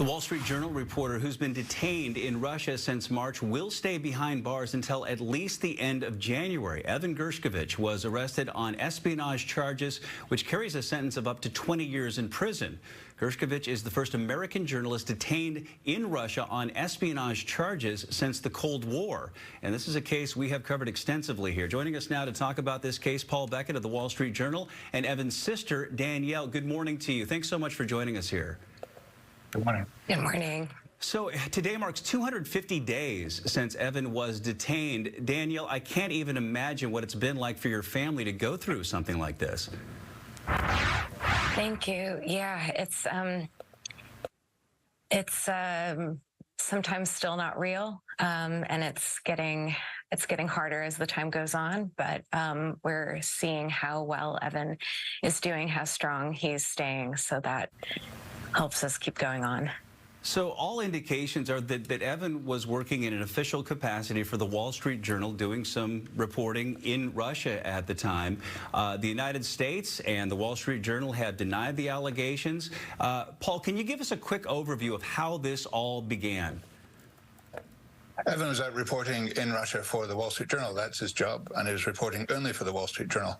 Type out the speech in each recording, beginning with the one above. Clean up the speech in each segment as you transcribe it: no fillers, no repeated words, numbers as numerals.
The Wall Street Journal reporter who's been detained in Russia since March will stay behind bars until at least the end of January. Evan Gershkovich was arrested on espionage charges, which carries a sentence of up to 20 years in prison. Gershkovich is the first American journalist detained in Russia on espionage charges since the Cold War. And this is a case we have covered extensively here. Joining us now to talk about this case, Paul Beckett of the Wall Street Journal and Evan's sister, Danielle. Good morning to you. Thanks so much for joining us here. Good morning. Good morning. So today marks 250 days since Evan was detained. Danielle, I can't even imagine what it's been like for your family to go through something like this. Thank you. Yeah, it's sometimes still not real, and it's getting harder as the time goes on. But we're seeing how well Evan is doing, how strong he's staying, so that helps us keep going on. So all indications are that Evan was working in an official capacity for the Wall Street Journal, doing some reporting in Russia at the time. The United States and the Wall Street Journal have denied the allegations. Paul, can you give us a quick overview of how this all began? Evan was out reporting in Russia for the Wall Street Journal. That's his job, and he was reporting only for the Wall Street Journal.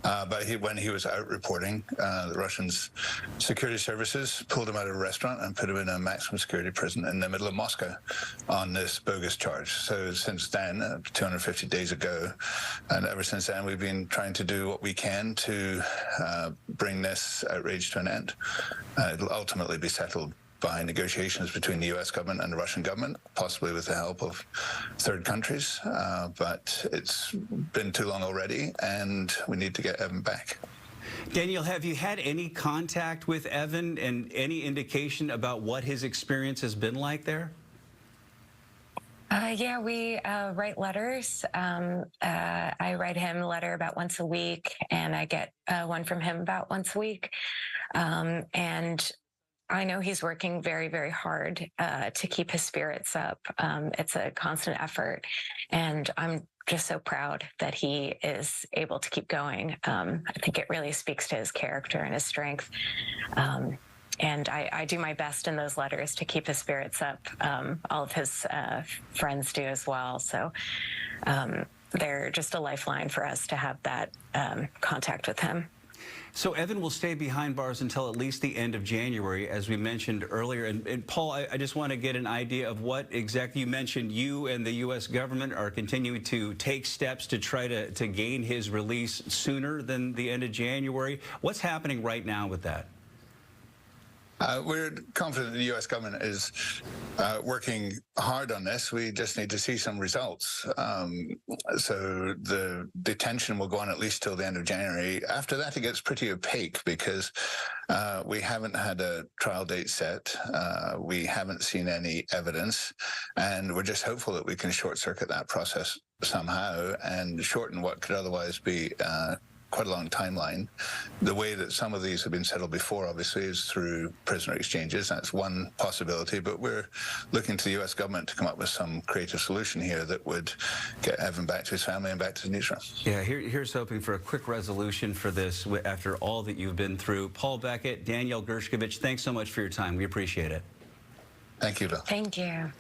But when he was out reporting, the Russian security services pulled him out of a restaurant and put him in a maximum security prison in the middle of Moscow on this bogus charge. So since then, 250 days ago, and ever since then, we've been trying to do what we can to bring this outrage to an end. It'll ultimately be settled by negotiations between the U.S. government and the Russian government, possibly with the help of third countries. But it's been too long already, and we need to get Evan back. Danielle, have you had any contact with Evan and any indication about what his experience has been like there? Yeah, we write letters. I write him a letter about once a week, and I get one from him about once a week. And I know he's working very, very hard to keep his spirits up. It's a constant effort, and I'm just so proud that he is able to keep going. I think it really speaks to his character and his strength. And I do my best in those letters to keep his spirits up. All of his friends do as well. So they're just a lifeline for us to have that contact with him. So Evan will stay behind bars until at least the end of January, as we mentioned earlier. And Paul, I just want to get an idea of what exactly you mentioned. You and the U.S. government are continuing to take steps to try to gain his release sooner than the end of January. What's happening right now with that? We're confident the U.S. government is working hard on this. We just need to see some results. So the detention will go on at least till the end of January. After that, it gets pretty opaque because we haven't had a trial date set. We haven't seen any evidence, and we're just hopeful that we can short-circuit that process somehow and shorten what could otherwise be quite a long timeline. The way that some of these have been settled before, obviously, is through prisoner exchanges. That's one possibility, but we're looking to the U.S. government to come up with some creative solution here that would get Evan back to his family and back to the newsroom. Yeah, here's hoping for a quick resolution for this after all that you've been through. Paul Beckett, Danielle Gershkovich, thanks so much for your time. We appreciate it. Thank you, Bill. Thank you.